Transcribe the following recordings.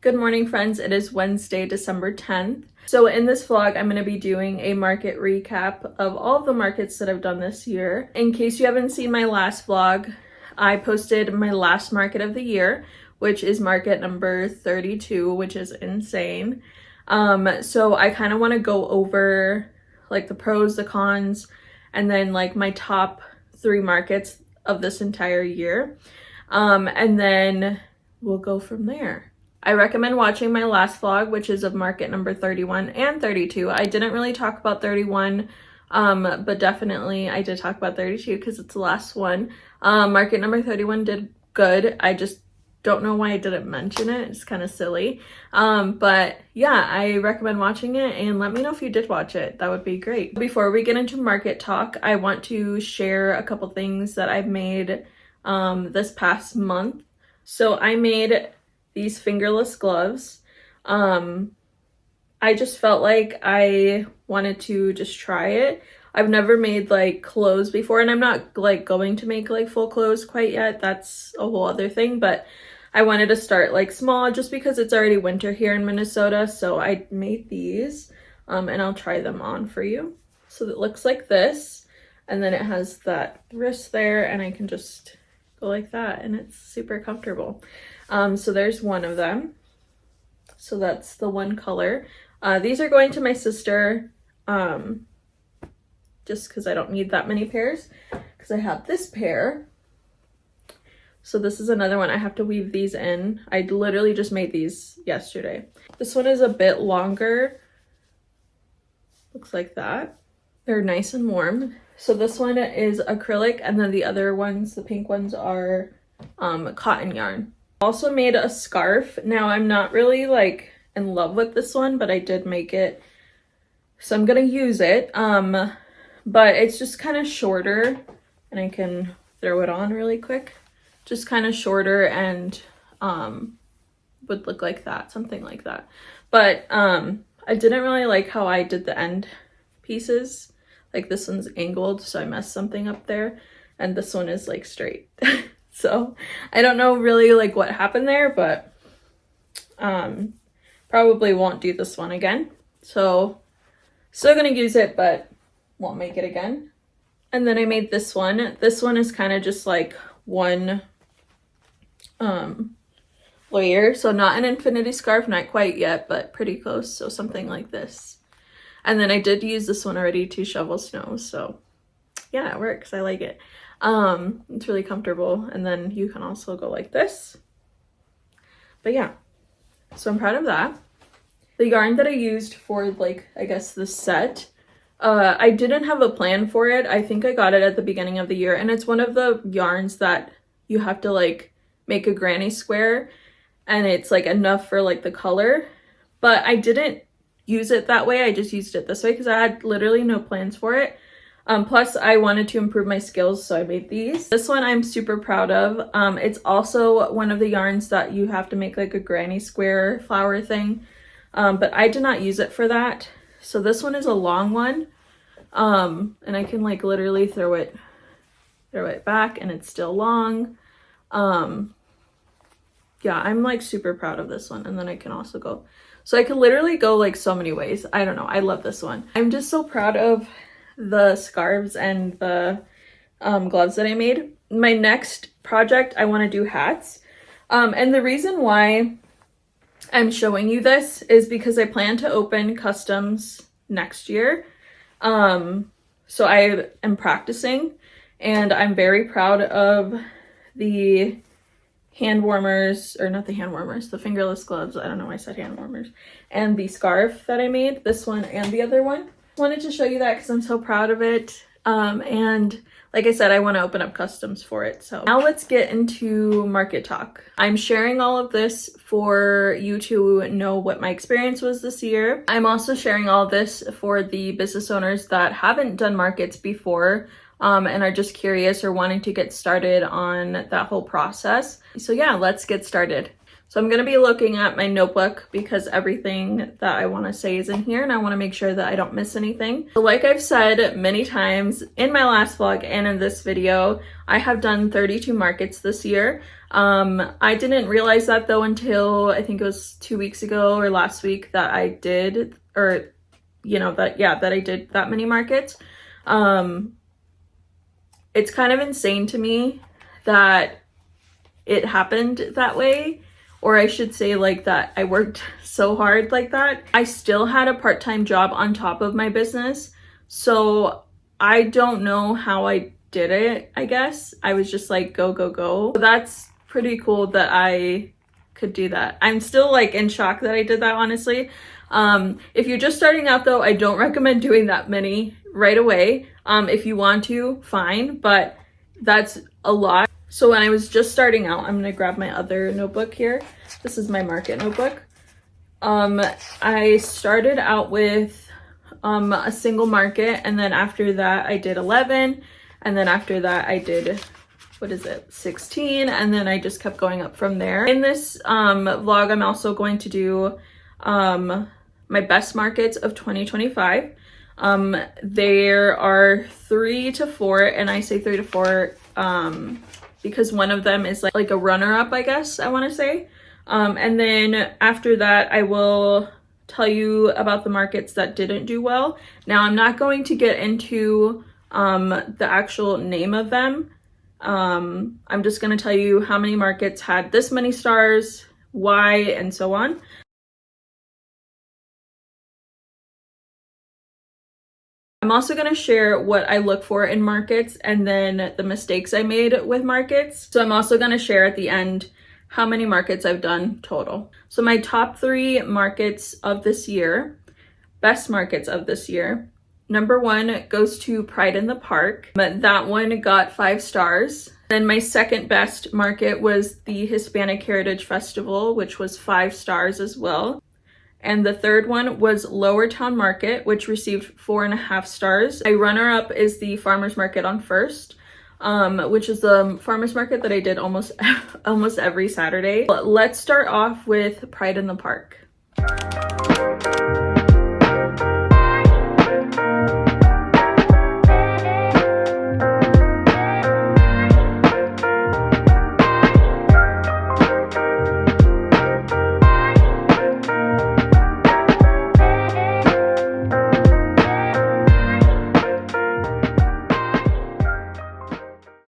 Good morning, friends. It is Wednesday, December 10th. So in this vlog, I'm going to be doing a market recap of all of the markets that I've done this year. In case you haven't seen my last vlog, I posted my last market of the year, which is market number 32, which is insane. So I kind of want to go over like the pros, the cons, and then like my top 3 markets of this entire year. And then we'll go from there. I recommend watching my last vlog, which is of market number 31 and 32. I didn't really talk about 31, but definitely I did talk about 32 because it's the last one. Market number 31 did good. I just don't know why I didn't mention it. It's kind of silly. But yeah, I recommend watching it and let me know if you did watch it. That would be great. Before we get into market talk, I want to share a couple things that I've made this past month. So I made these fingerless gloves. I just felt like I wanted to just try it. I've never made like clothes before, and I'm not like going to make like full clothes quite yet. That's a whole other thing, but I wanted to start like small just because it's already winter here in Minnesota. So I made these and I'll try them on for you. So it looks like this, and then it has that wrist there, and I can just go like that, and it's super comfortable. So there's one of them. So that's the one color. These are going to my sister, just because I don't need that many pairs, because I have this pair. So this is another one. I have to weave these in. I literally just made these yesterday. This one is a bit longer. Looks like that. They're nice and warm. So this one is acrylic, and then the other ones, the pink ones, are cotton yarn. Also made a scarf. Now I'm not really like in love with this one, but I did make it, so I'm gonna use it. But it's just kind of shorter, and I can throw it on really quick. Just kind of shorter and would look like that, something like that. But I didn't really like how I did the end pieces. Like this one's angled, so I messed something up there, and this one is like straight. So I don't know really like what happened there, but probably won't do this one again. So still gonna use it, but won't make it again. And then I made this one. This one is kind of just like one layer, so not an infinity scarf, not quite yet, but pretty close. So something like this. And then I did use this one already to shovel snow, so yeah, it works. I like it. It's really comfortable, and then you can also go like this. But yeah, so I'm proud of that. The yarn that I used for like, I guess this set, I didn't have a plan for it. I think I got it at the beginning of the year, and it's one of the yarns that you have to like make a granny square, and it's like enough for like the color, but I didn't use it that way. I just used it this way because I had literally no plans for it. Plus I wanted to improve my skills, so I made these. This one I'm super proud of. It's also one of the yarns that you have to make like a granny square flower thing, but I did not use it for that. So this one is a long one, and I can like literally throw it back, and it's still long. Yeah, I'm like super proud of this one. And then I can also go, so I can literally go like so many ways. I don't know, I love this one. I'm just so proud of the scarves and the gloves that I made. My next project, I want to do hats, and the reason why I'm showing you this is because I plan to open customs next year. So I am practicing, and I'm very proud of the hand warmers, or not the hand warmers, the fingerless gloves. I don't know why I said hand warmers. And the scarf that I made, this one and the other one. Wanted to show you that because I'm so proud of it. And like I said, I want to open up customs for it. So now let's get into market talk. I'm sharing all of this for you to know what my experience was this year. I'm also sharing all of this for the business owners that haven't done markets before, and are just curious or wanting to get started on that whole process. So yeah, let's get started. So I'm going to be looking at my notebook because everything that I want to say is in here and I want to make sure that I don't miss anything. So like I've said many times in my last vlog and in this video, I have done 32 markets this year. I didn't realize that though until I think it was 2 weeks ago or last week that I did, or you know, that I did that many markets. It's kind of insane to me that it happened that way. Or I should say like that I worked so hard like that. I still had a part-time job on top of my business. So I don't know how I did it, I guess. I was just like, go, go, go. So that's pretty cool that I could do that. I'm still like in shock that I did that, honestly. If you're just starting out though, I don't recommend doing that many right away. If you want to, fine, but that's a lot. So when I was just starting out, I'm gonna grab my other notebook here. This is my market notebook. I started out with a single market, and then after that I did 11, and then after that I did, 16, and then I just kept going up from there. In this vlog, I'm also going to do my best markets of 2025. There are 3 to 4, and I say 3 to 4 because one of them is like a runner-up, I guess I want to say. And then after that, I will tell you about the markets that didn't do well. Now, I'm not going to get into the actual name of them. I'm just going to tell you how many markets had this many stars, why, and so on. I'm also going to share what I look for in markets and then the mistakes I made with markets. So I'm also going to share at the end how many markets I've done total. So my top 3 markets of this year, best markets of this year. Number 1 goes to Pride in the Park. That one got 5 stars. Then my second best market was the Hispanic Heritage Festival, which was 5 stars as well. And the third one was Lower Town Market, which received 4.5 stars. My runner-up is the Farmers Market on First, which is the farmers market that I did almost every Saturday. But let's start off with Pride in the Park.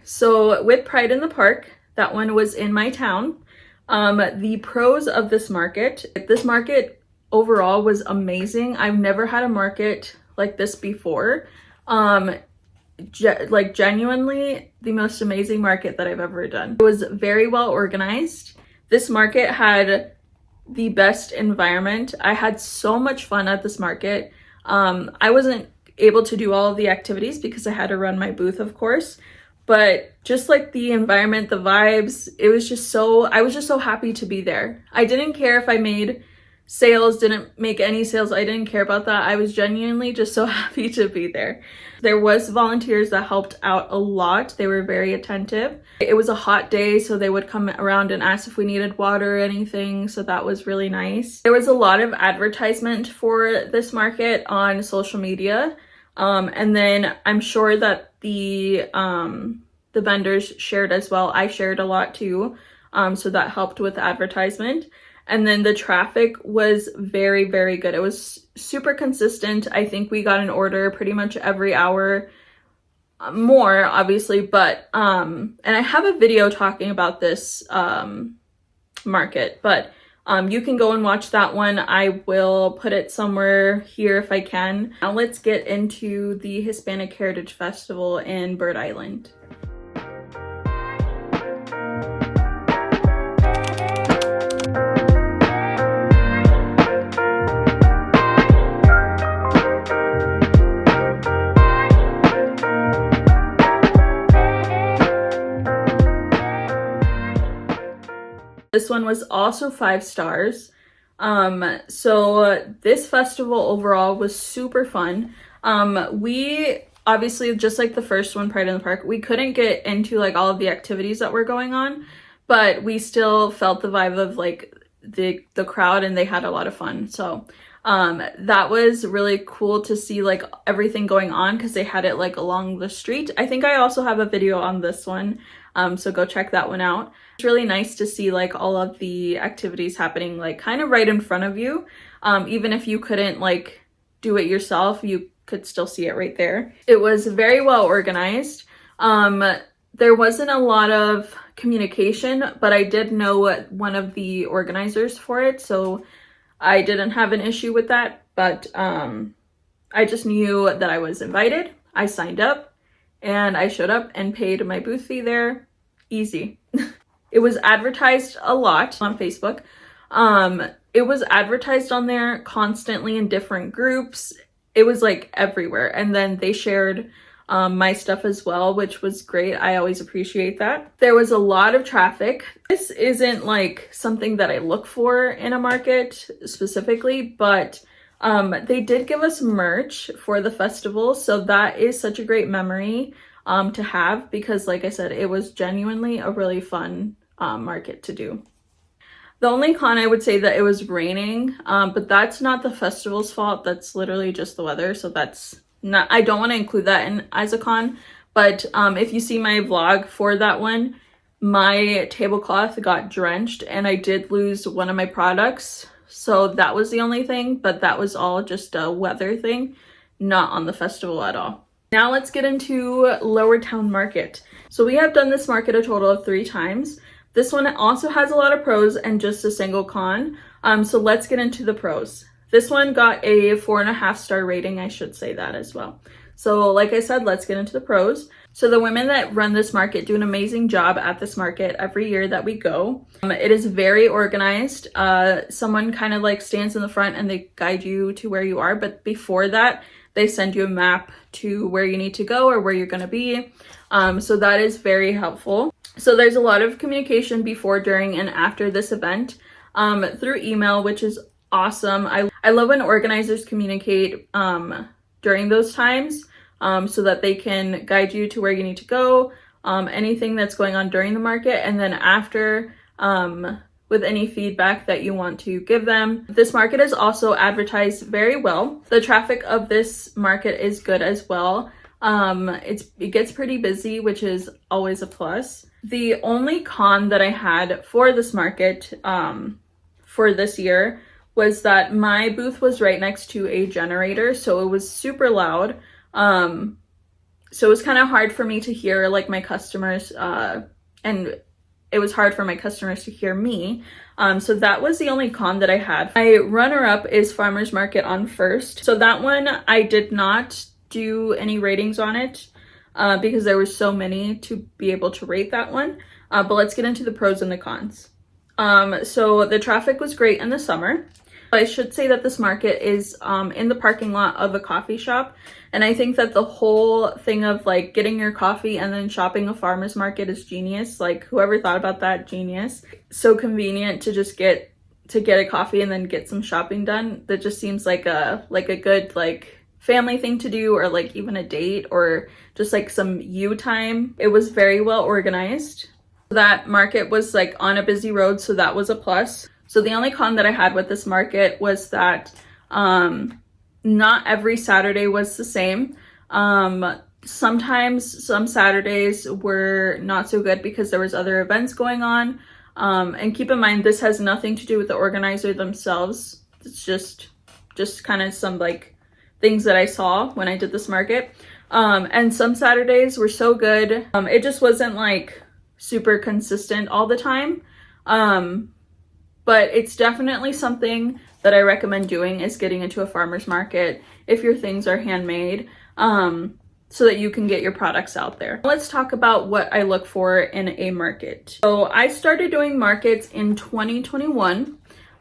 So with Pride in the Park, that one was in my town. The pros of this market overall was amazing. I've never had a market like this before. Like genuinely the most amazing market that I've ever done. It was very well organized. This market had the best environment. I had so much fun at this market. I wasn't able to do all of the activities because I had to run my booth, of course. But just like the environment, the vibes, I was just so happy to be there. I didn't care if I made sales, didn't make any sales. I didn't care about that. I was genuinely just so happy to be there. There was volunteers that helped out a lot. They were very attentive. It was a hot day, so they would come around and ask if we needed water or anything. So that was really nice. There was a lot of advertisement for this market on social media. And then I'm sure that the vendors shared as well. I shared a lot too. So that helped with the advertisement. And then the traffic was very, very good. It was super consistent. I think we got an order pretty much every hour, more obviously, but, and I have a video talking about this, market, but you can go and watch that one. I will put it somewhere here if I can. Now let's get into the Hispanic Heritage Festival in Bird Island. This one was also 5 stars. So this festival overall was super fun. We obviously, just like the first one, Pride in the Park, we couldn't get into like all of the activities that were going on, but we still felt the vibe of like the crowd, and they had a lot of fun. So that was really cool to see like everything going on, because they had it like along the street. I think I also have a video on this one, so go check that one out. It's really nice to see like all of the activities happening like kind of right in front of you. Even if you couldn't like do it yourself, you could still see it right there. It was very well organized. There wasn't a lot of communication, but I did know one of the organizers for it, so I didn't have an issue with that. But I just knew that I was invited. I signed up and I showed up and paid my booth fee there. Easy. It was advertised a lot on Facebook. It was advertised on there constantly in different groups. It was like everywhere. And then they shared my stuff as well, which was great. I always appreciate that. There was a lot of traffic. This isn't like something that I look for in a market specifically, but they did give us merch for the festival. So that is such a great memory to have, because like I said, it was genuinely a really fun market to do. The only con, I would say that it was raining, but that's not the festival's fault. That's literally just the weather. So that's not, I don't want to include that in as a con, but if you see my vlog for that one, my tablecloth got drenched and I did lose one of my products. So that was the only thing, but that was all just a weather thing, not on the festival at all. Now let's get into Lower Town Market. So we have done this market a total of 3 times. This one also has a lot of pros and just a single con. So let's get into the pros. This one got a 4.5 star rating. I should say that as well. So like I said, let's get into the pros. So the women that run this market do an amazing job at this market every year that we go. It is very organized. Someone kind of like stands in the front and they guide you to where you are. But before that, they send you a map to where you need to go or where you're going to be. So that is very helpful. So there's a lot of communication before, during, and after this event through email, which is awesome. I love when organizers communicate during those times so that they can guide you to where you need to go, anything that's going on during the market, and then after with any feedback that you want to give them. This market is also advertised very well. The traffic of this market is good as well. It gets pretty busy, which is always a plus. The only con that I had for this market for this year was that my booth was right next to a generator, so it was super loud. So it was kind of hard for me to hear like my customers, and it was hard for my customers to hear me. So that was the only con that I had. My runner-up is Farmers Market on First. So that one, I did not do any ratings on it because there were so many to be able to rate that one. But let's get into the pros and the cons. So the traffic was great in the summer. I should say that this market is in the parking lot of a coffee shop. And I think that the whole thing of like getting your coffee and then shopping a farmer's market is genius. Like whoever thought about that, genius. So convenient to just get a coffee and then get some shopping done. That just seems like a good like family thing to do, or like even a date, or just like some you time. It was very well organized. That market was like on a busy road, so that was a plus. So the only con that I had with this market was that not every Saturday was the same. Sometimes some Saturdays were not so good because there was other events going on. And keep in mind, this has nothing to do with the organizer themselves. It's just kind of some like things that I saw when I did this market. And some Saturdays were so good. It just wasn't like super consistent all the time. But it's definitely something that I recommend doing, is getting into a farmer's market if your things are handmade, so that you can get your products out there. Let's talk about what I look for in a market. So I started doing markets in 2021.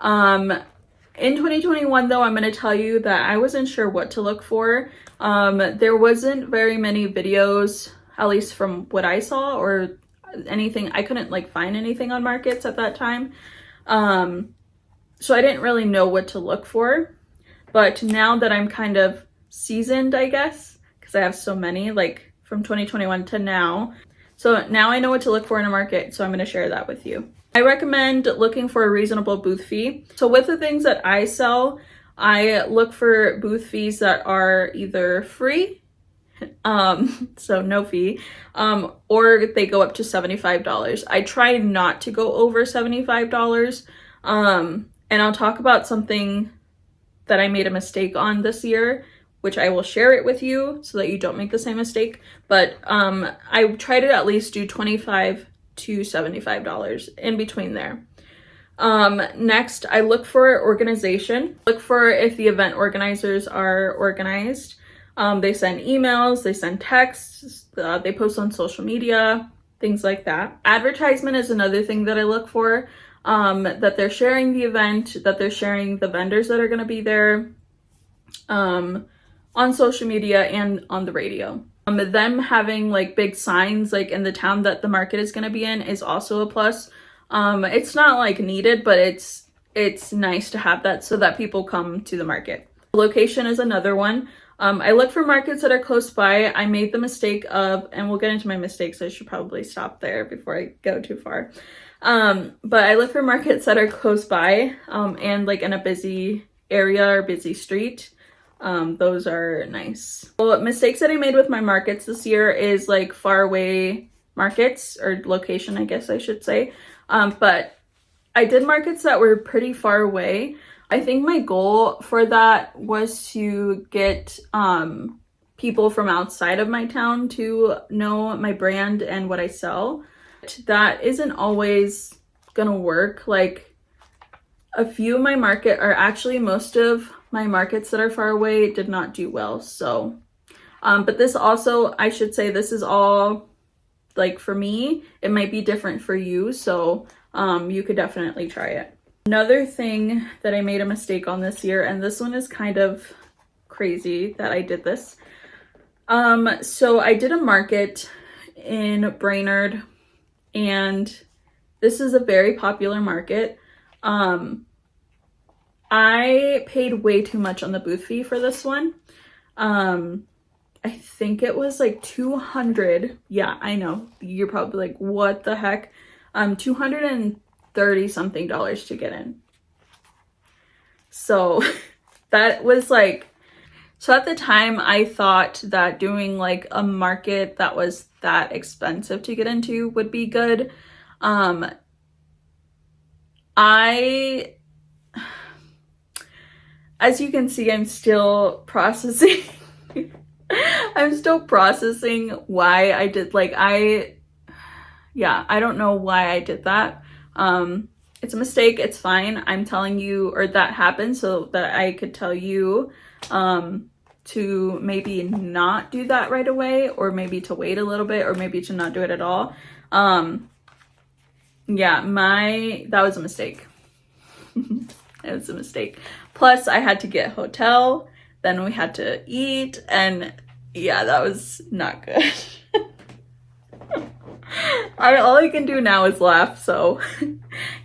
In 2021 though, I'm going to tell you that I wasn't sure what to look for. There wasn't very many videos, at least from what I saw, or anything. I couldn't like find anything on markets at that time. So I didn't really know what to look for, but now that I'm kind of seasoned, I guess, because I have so many, like from 2021 to now, So now I know what to look for in a market, so I'm going to share that with you. I recommend looking for a reasonable booth fee. So with the things that I sell, I look for booth fees that are either free, so no fee, or they go up to $75. I try not to go over $75. And I'll talk about something that I made a mistake on this year, which I will share it with you so that you don't make the same mistake. But I try to at least do $25 to $75 in between there. Next, I look for organization. Look for if the event organizers are organized. They send emails, they send texts, they post on social media, things like that. Advertisement is another thing that I look for, that they're sharing the event, that they're sharing the vendors that are going to be there on social media and on the radio. Them having like big signs like in the town that the market is going to be in is also a plus. It's not like needed, but it's nice to have that so that people come to the market. Location is another one. I look for markets that are close by. I made the mistake of, and we'll get into my mistakes, I should probably stop there before I go too far. But I look for markets that are close by, and like in a busy area or busy street. Those are nice. Well, mistakes that I made with my markets this year is like far away markets, or location, I guess I should say. But I did markets that were pretty far away. I think my goal for that was to get people from outside of my town to know my brand and what I sell. That isn't always gonna work. Like a few of my market, or actually most of my markets that are far away did not do well. So, but this also, I should say, this is all like for me. It might be different for you. So you could definitely try it. Another thing that I made a mistake on this year, and this one is kind of crazy that I did this. So I did a market in Brainerd, and this is a very popular market. I paid way too much on the booth fee for this one. I think it was like $200. Yeah, I know. You're probably like, what the heck? $230 something to get in. So that was like, so at the time I thought that doing like a market that was that expensive to get into would be good. As you can see, I'm still processing. I'm still processing why I did, like, I don't know why I did that. It's a mistake. It's fine. I'm telling you, or that happened so that I could tell you, to maybe not do that right away, or maybe to wait a little bit, or maybe to not do it at all. That was a mistake. It was a mistake. Plus I had to get a hotel, then we had to eat, and yeah, that was not good. All I can do now is laugh, so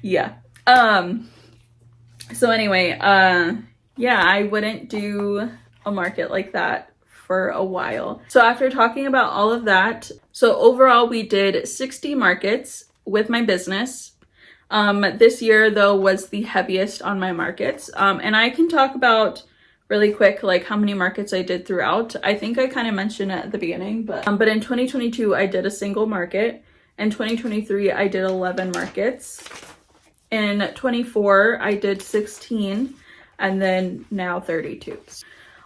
yeah. So anyway, I wouldn't do a market like that for a while. So after talking about all of that, so overall we did 60 markets with my business. This year though was the heaviest on my markets. And I can talk about really quick, like how many markets I did throughout. I think I kind of mentioned it at the beginning, but in 2022, I did a single market. In 2023, I did 11 markets. In 24, I did 16, and then now 32.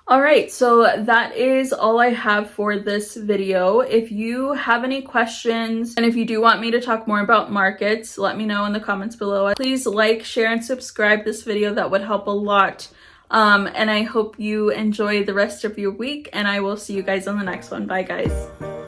All right, so that is all I have for this video. If you have any questions, and if you do want me to talk more about markets, let me know in the comments below. Please like, share, and subscribe this video. That would help a lot. And I hope you enjoy the rest of your week, and I will see you guys on the next one. Bye, guys.